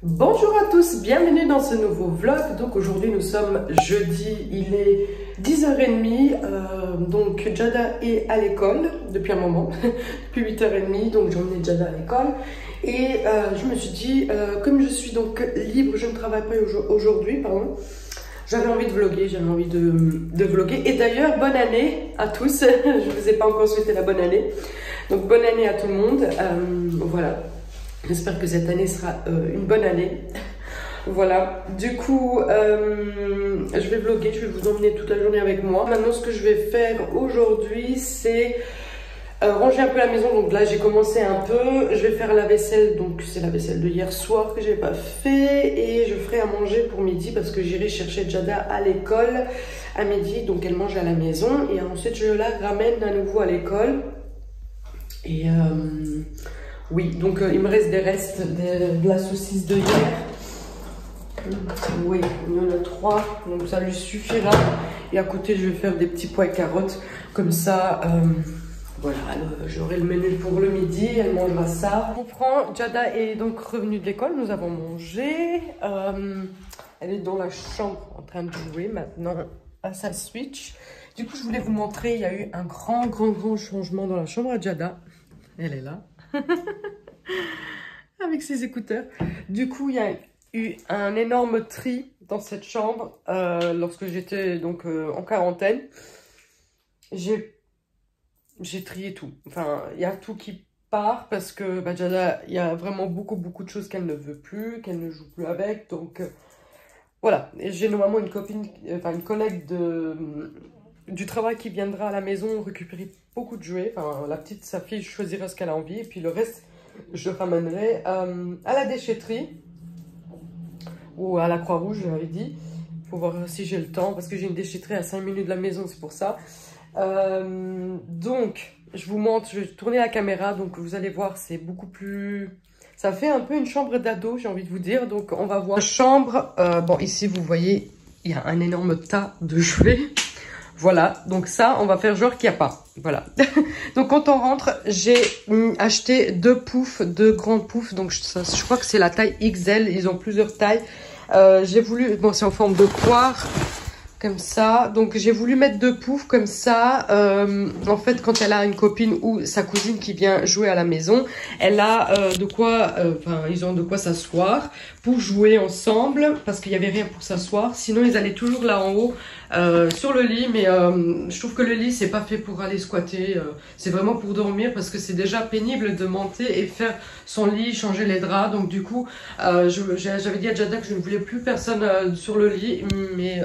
Bonjour à tous, bienvenue dans ce nouveau vlog. Donc aujourd'hui nous sommes jeudi, il est 10h30, donc Jada est à l'école depuis un moment, depuis 8h30, donc j'ai emmené Jada à l'école. Et je me suis dit, comme je suis donc libre, je ne travaille pas aujourd'hui, pardon, j'avais envie de vlogger, vlogger. Et d'ailleurs, bonne année à tous, je ne vous ai pas encore souhaité la bonne année. Donc bonne année à tout le monde, voilà. J'espère que cette année sera une bonne année. Voilà, du coup, je vais vlogger, je vais vous emmener toute la journée avec moi. Maintenant, ce que je vais faire aujourd'hui, c'est ranger un peu la maison. Donc là, j'ai commencé un peu. Je vais faire la vaisselle, donc c'est la vaisselle de hier soir que j'ai pas fait. Et je ferai à manger pour midi parce que j'irai chercher Jada à l'école à midi. Donc elle mange à la maison. Et ensuite, je la ramène à nouveau à l'école. Et... oui, donc il me reste des restes de la saucisse de hier. Oui, il y en a 3, donc ça lui suffira. Et à côté, je vais faire des petits pois et carottes. Comme ça, voilà, j'aurai le menu pour le midi, elle mangera ça. On prend, Jada est donc revenue de l'école, nous avons mangé. Elle est dans la chambre en train de jouer maintenant à sa Switch. Du coup, je voulais vous montrer, il y a eu un grand changement dans la chambre à Jada. Elle est là. Avec ses écouteurs. Du coup, il y a eu un énorme tri dans cette chambre lorsque j'étais donc en quarantaine. J'ai trié tout. Enfin, il y a tout qui part parce que Jada, il y a vraiment beaucoup de choses qu'elle ne veut plus, qu'elle ne joue plus avec. Donc voilà. Et j'ai normalement une copine, enfin une collègue du travail qui viendra à la maison récupérer beaucoup de jouets. Enfin, la petite, sa fille choisira ce qu'elle a envie et puis le reste, je ramènerai à la déchetterie ou à la Croix-Rouge, j'avais dit. Il faut voir si j'ai le temps parce que j'ai une déchetterie à 5 minutes de la maison, c'est pour ça. Donc, je vous montre, je vais tourner la caméra, donc vous allez voir, c'est beaucoup plus... Ça fait un peu une chambre d'ado, j'ai envie de vous dire. Donc, on va voir. La chambre, bon, ici, vous voyez, il y a un énorme tas de jouets. Voilà, donc ça, on va faire genre qu'il n'y a pas. Voilà. Donc, quand on rentre, j'ai acheté 2 poufs, 2 grandes poufs. Donc, je crois que c'est la taille XL. Ils ont plusieurs tailles. J'ai voulu... Bon, c'est en forme de poire. Comme ça. Donc, j'ai voulu mettre 2 poufs comme ça. En fait, quand elle a une copine ou sa cousine qui vient jouer à la maison, elle a de quoi... Enfin, ils ont de quoi s'asseoir pour jouer ensemble. Parce qu'il n'y avait rien pour s'asseoir. Sinon, ils allaient toujours là en haut. Sur le lit, mais je trouve que le lit c'est pas fait pour aller squatter, c'est vraiment pour dormir parce que c'est déjà pénible de monter et faire son lit, changer les draps. Donc du coup j'avais dit à Jada que je ne voulais plus personne sur le lit, mais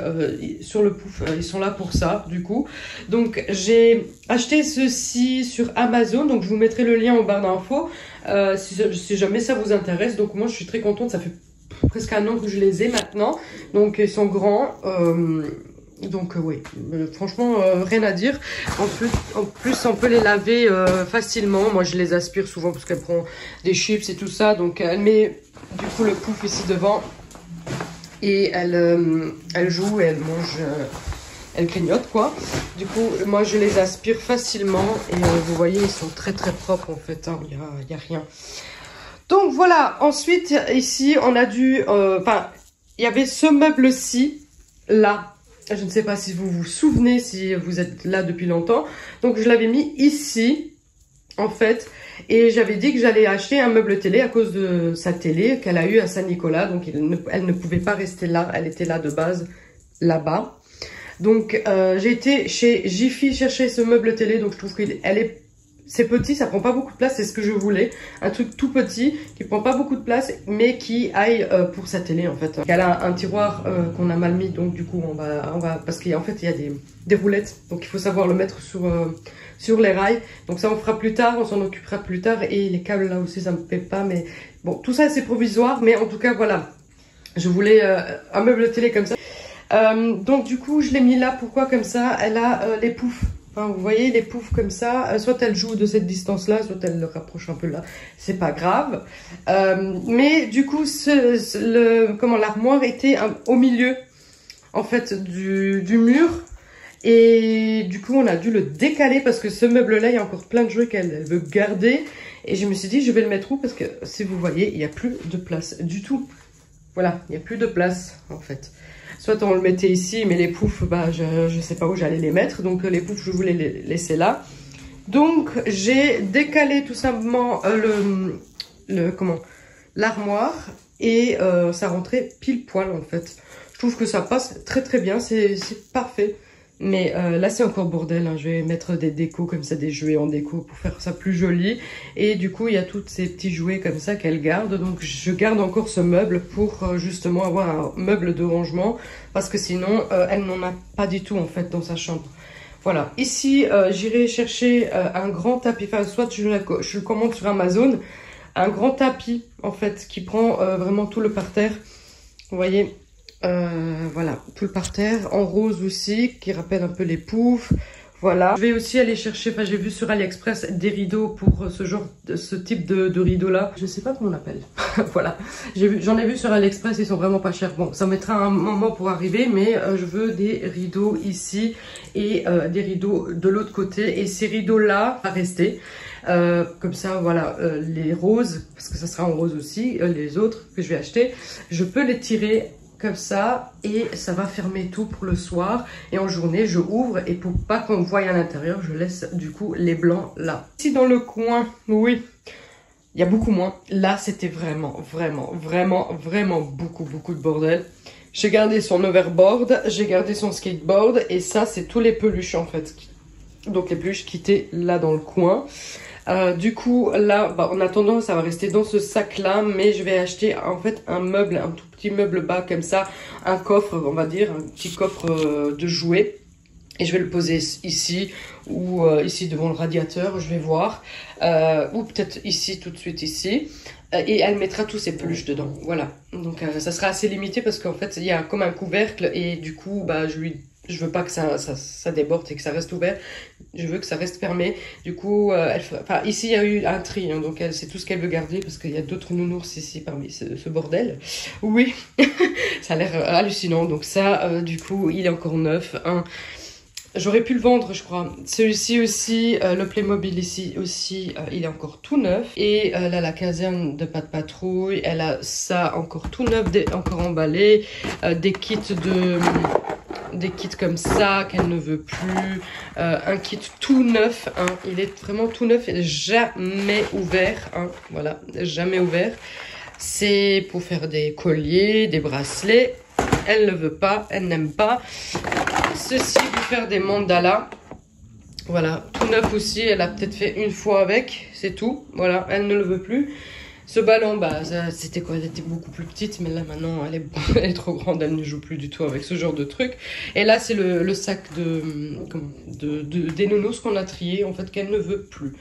sur le pouf ils sont là pour ça du coup. Donc j'ai acheté ceci sur Amazon, donc je vous mettrai le lien en barre d'infos si jamais ça vous intéresse. Donc moi je suis très contente, ça fait presque un an que je les ai maintenant, donc ils sont grands. Donc oui, franchement rien à dire. En plus on peut les laver facilement. Moi je les aspire souvent parce qu'elle prend des chips et tout ça. Donc elle met du coup le pouf ici devant et elle joue et elle mange, elle clignote quoi. Du coup moi je les aspire facilement et vous voyez ils sont très propres en fait, hein. Il y a rien. Donc voilà, ensuite ici on a dû, enfin il y avait ce meuble-ci là. Je ne sais pas si vous vous souvenez, si vous êtes là depuis longtemps. Donc, je l'avais mis ici, en fait. Et j'avais dit que j'allais acheter un meuble télé à cause de sa télé qu'elle a eue à Saint-Nicolas. Donc, elle ne pouvait pas rester là. Elle était là de base, là-bas. Donc, j'ai été chez Jiffy chercher ce meuble télé. Donc, je trouve c'est petit, ça prend pas beaucoup de place, c'est ce que je voulais. Un truc tout petit, qui prend pas beaucoup de place, mais qui aille pour sa télé en fait. Elle a un tiroir qu'on a mal mis, donc du coup on va parce qu'en fait il y a des roulettes, donc il faut savoir le mettre sur les rails. Donc ça on fera plus tard, on s'en occupera plus tard. Et les câbles là aussi ça me plaît pas, mais bon tout ça c'est provisoire. Mais en tout cas voilà, je voulais un meuble télé comme ça. Donc du coup je l'ai mis là, pourquoi comme ça? Elle a les poufs. Enfin, vous voyez les poufs comme ça, soit elle joue de cette distance-là, soit elle le rapproche un peu là, c'est pas grave. Mais du coup, l'armoire était au milieu. en fait du mur. Et du coup, on a dû le décaler parce que ce meuble-là, il y a encore plein de jouets qu'elle veut garder. Et je me suis dit, je vais le mettre où? Parce que si vous voyez, il n'y a plus de place du tout. Voilà, il n'y a plus de place en fait. Soit on le mettait ici, mais les poufs, bah, je sais pas où j'allais les mettre. Donc les poufs, je voulais les laisser là. Donc j'ai décalé tout simplement l'armoire et ça rentrait pile poil en fait. Je trouve que ça passe très très bien, c'est parfait. Mais là c'est encore bordel, hein. Je vais mettre des décos comme ça, des jouets en déco pour faire ça plus joli. Et du coup il y a tous ces petits jouets comme ça qu'elle garde. Donc je garde encore ce meuble pour justement avoir un meuble de rangement. Parce que sinon elle n'en a pas du tout en fait dans sa chambre. Voilà, ici j'irai chercher un grand tapis, enfin soit je le commande sur Amazon. Un grand tapis en fait qui prend vraiment tout le parterre. Vous voyez, voilà, tout le parterre en rose aussi qui rappelle un peu les poufs. Voilà, je vais aussi aller chercher, enfin j'ai vu sur AliExpress des rideaux pour ce type de rideau là. Je sais pas comment on appelle. Voilà, j'en ai vu sur AliExpress, ils sont vraiment pas chers. Bon, ça mettra un moment pour arriver, mais je veux des rideaux ici et des rideaux de l'autre côté. Et ces rideaux là vont rester. Comme ça, voilà, les roses, parce que ça sera en rose aussi, les autres que je vais acheter, je peux les tirer comme ça et ça va fermer tout pour le soir. Et en journée, je ouvre et pour pas qu'on voie à l'intérieur, je laisse du coup les blancs là. Ici dans le coin, oui, il y a beaucoup moins. Là, c'était vraiment beaucoup de bordel. J'ai gardé son overboard, j'ai gardé son skateboard et ça, c'est tous les peluches en fait. Donc les peluches qui étaient là dans le coin. Du coup là bah, en attendant ça va rester dans ce sac là, mais je vais acheter en fait un meuble, un tout petit meuble bas comme ça, un coffre on va dire, un petit coffre de jouets, et je vais le poser ici ou ici devant le radiateur, je vais voir, ou peut-être ici tout de suite ici, et elle mettra tous ses peluches dedans. Voilà, donc ça sera assez limité parce qu'en fait il y a comme un couvercle et du coup bah je veux pas que ça déborde et que ça reste ouvert. Je veux que ça reste fermé. Du coup, enfin, ici, il y a eu un tri. Hein, donc, c'est tout ce qu'elle veut garder parce qu'il y a d'autres nounours ici parmi ce bordel. Oui, ça a l'air hallucinant. Donc ça, du coup, il est encore neuf. Hein. J'aurais pu le vendre, je crois. Celui-ci aussi, le Playmobil ici aussi, il est encore tout neuf. Et là, la caserne de Pat' Patrouille, elle a ça encore tout neuf, encore emballé. Des kits comme ça qu'elle ne veut plus, un kit tout neuf, hein. Il est vraiment tout neuf et jamais ouvert, hein. Voilà, jamais ouvert. C'est pour faire des colliers, des bracelets. Elle ne veut pas, elle n'aime pas. Ceci pour faire des mandalas. Voilà, tout neuf aussi, elle a peut-être fait une fois avec, c'est tout. Voilà, elle ne le veut plus. Ce ballon, bah, c'était quoi? Elle était beaucoup plus petite, mais là maintenant elle est trop grande, elle ne joue plus du tout avec ce genre de truc. Et là c'est le sac des nounours qu'on a trié, en fait, qu'elle ne veut plus.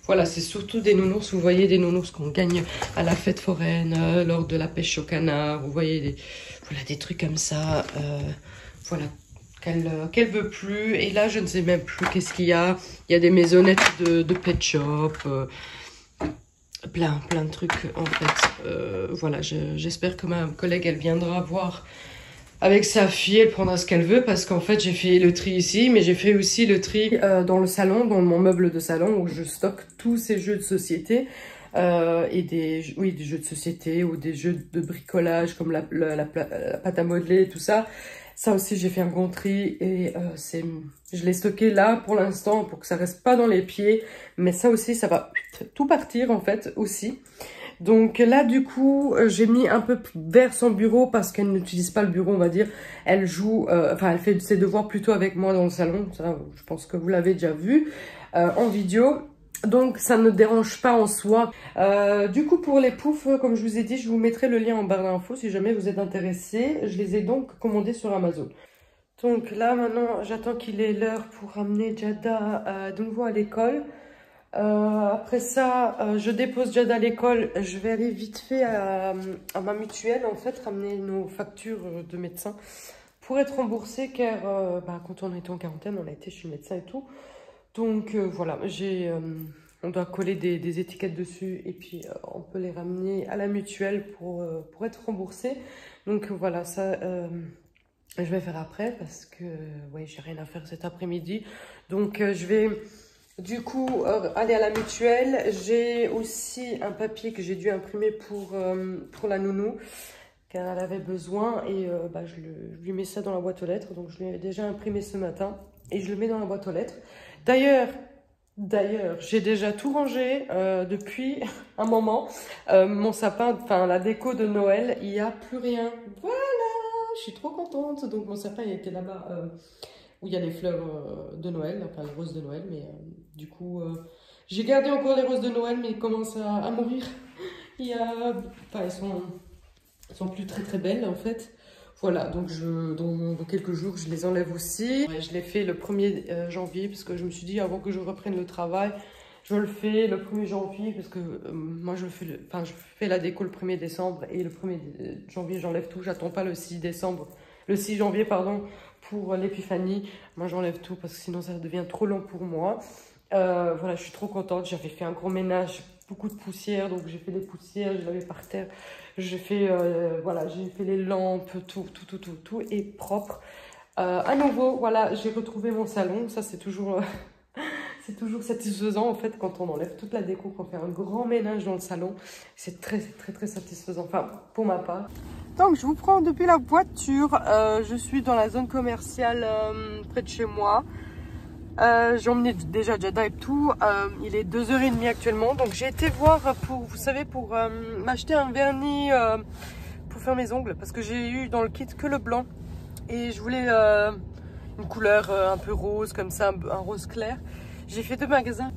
Voilà, c'est surtout des nounours, vous voyez, des nounours qu'on gagne à la fête foraine, lors de la pêche au canard, vous voyez, voilà, des trucs comme ça, voilà, qu'elle veut plus. Et là je ne sais même plus qu'est-ce qu'il y a. Il y a des maisonnettes de pet shop, plein de trucs en fait. Voilà, j'espère que ma collègue elle viendra voir avec sa fille, elle prendra ce qu'elle veut, parce qu'en fait j'ai fait le tri ici, mais j'ai fait aussi le tri dans le salon, dans mon meuble de salon où je stocke tous ces jeux de société et des jeux de société ou des jeux de bricolage comme la pâte à modeler, tout ça. Ça aussi, j'ai fait un grand tri et je l'ai stocké là pour l'instant pour que ça reste pas dans les pieds. Mais ça aussi, ça va tout partir en fait aussi. Donc là, du coup, j'ai mis un peu vers son bureau parce qu'elle n'utilise pas le bureau, on va dire. Elle joue, enfin, elle fait ses devoirs plutôt avec moi dans le salon. Ça, je pense que vous l'avez déjà vu en vidéo. Donc ça ne dérange pas en soi. Du coup pour les poufs, comme je vous ai dit, je vous mettrai le lien en barre d'infos si jamais vous êtes intéressés. Je les ai donc commandés sur Amazon. Donc là maintenant j'attends qu'il est l'heure pour ramener Jada de nouveau à l'école. Après ça je dépose Jada à l'école. Je vais aller vite fait à ma mutuelle en fait, ramener nos factures de médecin pour être remboursé car quand on était en quarantaine on a été chez le médecin et tout. Donc voilà, on doit coller des étiquettes dessus et puis on peut les ramener à la mutuelle pour être remboursé. Donc voilà, ça Je vais faire après parce que ouais, j'ai rien à faire cet après-midi. Donc je vais du coup aller à la mutuelle. J'ai aussi un papier que j'ai dû imprimer pour la nounou, car elle avait besoin. Et bah, je lui mets ça dans la boîte aux lettres. Donc je l'ai déjà imprimé ce matin et je le mets dans la boîte aux lettres. D'ailleurs, j'ai déjà tout rangé depuis un moment. Mon sapin, enfin la déco de Noël, il n'y a plus rien. Voilà, je suis trop contente. Donc mon sapin il était là-bas où il y a les fleurs de Noël, enfin les roses de Noël. Mais du coup, j'ai gardé encore les roses de Noël, mais ils commencent à mourir. Il y a, enfin elles sont plus très très belles en fait. Voilà, donc dans quelques jours, je les enlève aussi. Je l'ai fait le 1er janvier parce que je me suis dit avant que je reprenne le travail, je le fais le 1er janvier parce que moi je fais la déco le 1er décembre et le 1er janvier j'enlève tout. J'attends pas le 6 janvier pardon, pour l'épiphanie. Moi j'enlève tout parce que sinon ça devient trop long pour moi. Voilà, je suis trop contente. J'avais fait un gros ménage, beaucoup de poussière, donc j'ai fait les poussières, je l'avais par terre. J'ai fait, voilà, j'ai fait les lampes, tout est propre. À nouveau, voilà, j'ai retrouvé mon salon. Ça, c'est toujours, c'est toujours satisfaisant, en fait, quand on enlève toute la déco, qu'on fait un grand ménage dans le salon. C'est très satisfaisant, enfin, pour ma part. Donc, je vous prends depuis la voiture. Je suis dans la zone commerciale près de chez moi. J'ai emmené déjà Jada et tout. Il est 2h30 actuellement. Donc j'ai été voir vous savez, pour m'acheter un vernis pour faire mes ongles. Parce que j'ai eu dans le kit que le blanc. Et je voulais une couleur un peu rose, comme ça, un rose clair. J'ai fait 2 magasins.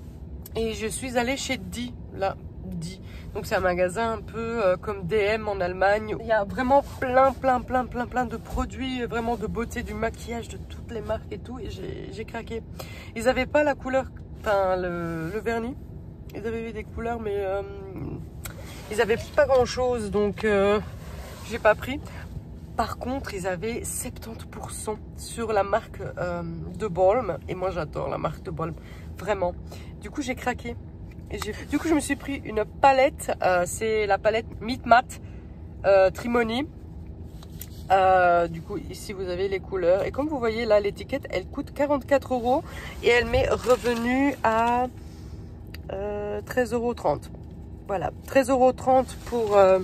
Et je suis allée chez Di, là, Di. Donc c'est un magasin un peu comme DM en Allemagne. Il y a vraiment plein de produits, vraiment de beauté, du maquillage, de toutes les marques et tout. Et j'ai craqué. Ils n'avaient pas la couleur, enfin le vernis. Ils avaient des couleurs, mais ils n'avaient pas grand chose, donc j'ai pas pris. Par contre, ils avaient 70% sur la marque de Balm. Et moi, j'adore la marque de Balm. Vraiment. Du coup, j'ai craqué. Du coup, je me suis pris une palette. C'est la palette Meet Matte Trimony. Du coup, ici, vous avez les couleurs. Et comme vous voyez, là, l'étiquette, elle coûte 44 €. Et elle m'est revenue à 13,30 €. Voilà, 13,30 €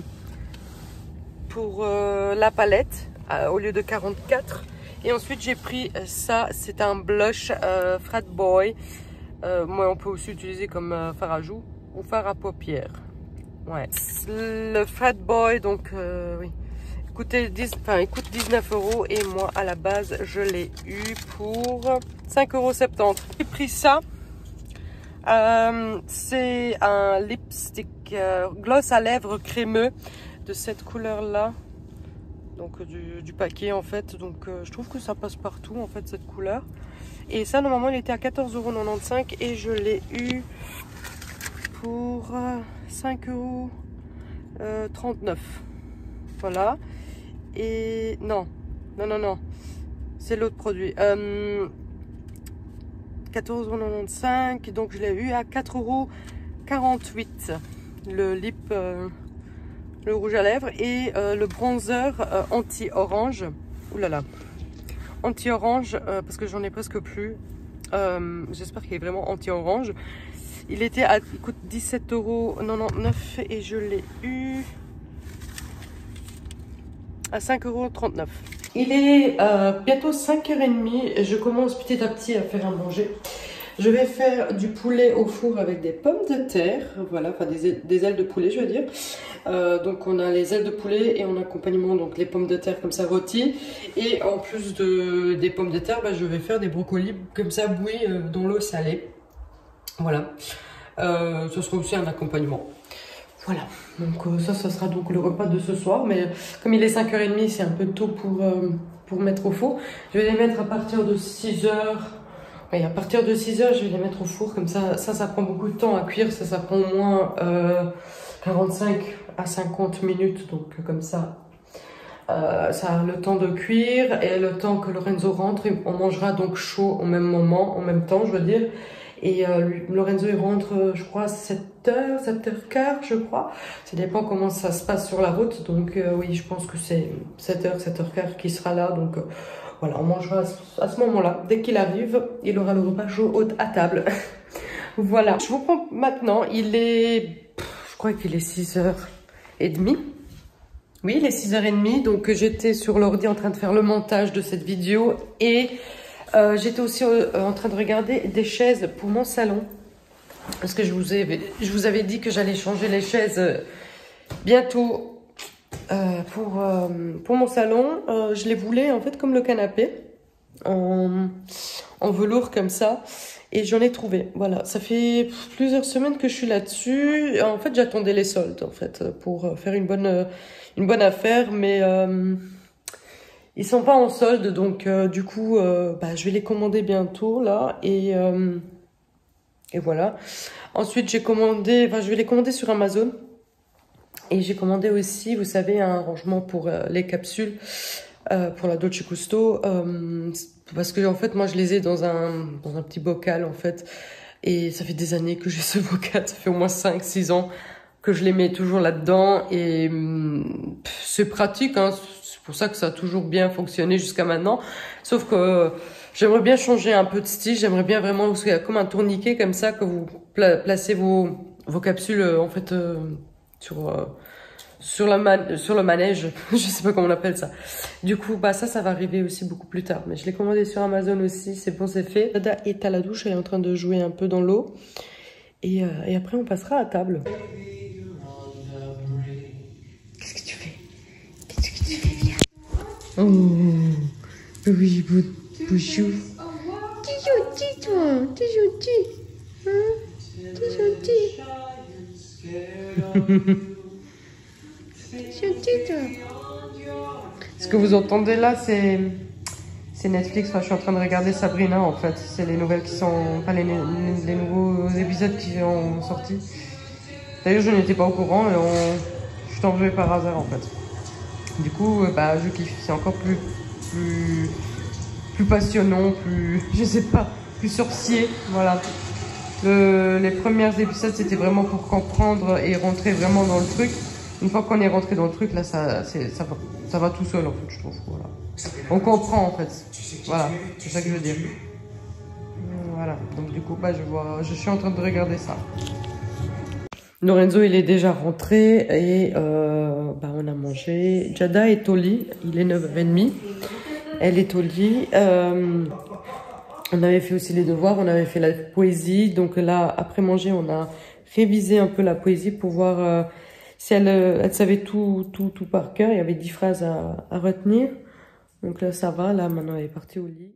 pour la palette au lieu de 44. Et ensuite j'ai pris ça, c'est un blush Frat Boy. Moi on peut aussi utiliser comme fard à joues ou fard à paupières. Ouais. Le Frat Boy, donc oui, il coûte 19 € et moi à la base je l'ai eu pour 5,70 €. J'ai pris ça. C'est un lipstick gloss à lèvres crémeux de cette couleur là, donc du paquet en fait. Donc je trouve que ça passe partout en fait cette couleur. Et ça normalement il était à 14,95 € et je l'ai eu pour 5,39 €. Voilà. Et non, c'est l'autre produit. 14,95 €, donc je l'ai eu à 4,48 € le lip, le rouge à lèvres et le bronzer anti-orange. Ouh là là, anti-orange parce que j'en ai presque plus. J'espère qu'il est vraiment anti-orange. Il coûte 17,99 € et je l'ai eu à 5,39 €. Il est bientôt 5h30 et je commence petit à petit à faire à manger. Je vais faire du poulet au four avec des pommes de terre, voilà, enfin des ailes de poulet je veux dire. Donc on a les ailes de poulet et en accompagnement donc les pommes de terre comme ça rôties. Et en plus des pommes de terre, bah, je vais faire des brocolis comme ça bouillis dans l'eau salée. Voilà, ce sera aussi un accompagnement. Voilà, donc ça sera donc le repas de ce soir, mais comme il est 5h30, c'est un peu tôt pour mettre au four. Je vais les mettre à partir de 6h. Oui, à partir de 6h, je vais les mettre au four, comme ça prend beaucoup de temps à cuire, ça prend au moins 45 à 50 minutes, donc comme ça a le temps de cuire et le temps que Lorenzo rentre, on mangera donc chaud au même moment, en même temps, je veux dire. Et Lorenzo, il rentre, je crois, 7h, 7h15, je crois. Ça dépend comment ça se passe sur la route. Donc oui, je pense que c'est 7h, 7h15 qui sera là. Donc voilà, on mangera à ce moment-là. Dès qu'il arrive, il aura le repas chaud à table. Voilà, je vous prends maintenant. Il est, je crois qu'il est 6h30. Oui, il est 6h30. Donc j'étais sur l'ordi en train de faire le montage de cette vidéo. Et j'étais aussi en train de regarder des chaises pour mon salon. Parce que je vous avais dit que j'allais changer les chaises bientôt pour mon salon. Je les voulais en fait comme le canapé, en velours comme ça. Et j'en ai trouvé. Voilà, ça fait plusieurs semaines que je suis là-dessus. En fait, j'attendais les soldes en fait pour faire une bonne affaire. Mais ils sont pas en solde. Donc du coup, je vais les commander bientôt là. Et voilà. Ensuite, je vais les commander sur Amazon. Et j'ai commandé aussi, vous savez, un rangement pour les capsules pour la Dolce Gusto. Parce que, en fait, moi, je les ai dans un petit bocal, en fait. Et ça fait des années que j'ai ce bocal. Ça fait au moins 5-6 ans que je les mets toujours là-dedans. Et c'est pratique, hein. C'est pour ça que ça a toujours bien fonctionné jusqu'à maintenant. Sauf que j'aimerais bien changer un peu de style. J'aimerais bien vraiment, parce qu'il y a comme un tourniquet comme ça, que vous placez vos capsules, en fait, sur le manège. Je sais pas comment on appelle ça. Du coup, ça va arriver aussi beaucoup plus tard. Mais je l'ai commandé sur Amazon aussi. C'est bon, c'est fait. Dada est à la douche. Elle est en train de jouer un peu dans l'eau. Et après, on passera à table. Qu'est-ce que tu fais? Qu'est-ce que tu fais, viens? Oh, oui, bouchou. T'es gentil, toi. T'es gentil. Hein? T'es gentil. T'es gentil, toi. Ce que vous entendez là, c'est Netflix. Enfin, je suis en train de regarder Sabrina, en fait. C'est les nouvelles qui sont... Enfin, les nouveaux épisodes qui ont sorti. D'ailleurs, je n'étais pas au courant, et je suis tombée par hasard, en fait. Du coup, je kiffe. C'est encore plus passionnant, je sais pas, plus sorcier, voilà. Les premiers épisodes, c'était vraiment pour comprendre et rentrer vraiment dans le truc. Une fois qu'on est rentré dans le truc, là, ça va tout seul, en fait, je trouve, voilà. On comprend, en fait, voilà, c'est ça que je veux dire. Voilà, donc du coup, je suis en train de regarder ça. Lorenzo, il est déjà rentré et on a mangé. Jada est au lit, il est 9h30. Elle est au lit. On avait fait aussi les devoirs, on avait fait la poésie. Donc là, après manger, on a révisé un peu la poésie pour voir si elle savait tout par cœur. Il y avait 10 phrases à retenir. Donc là, ça va. Là, maintenant, elle est partie au lit.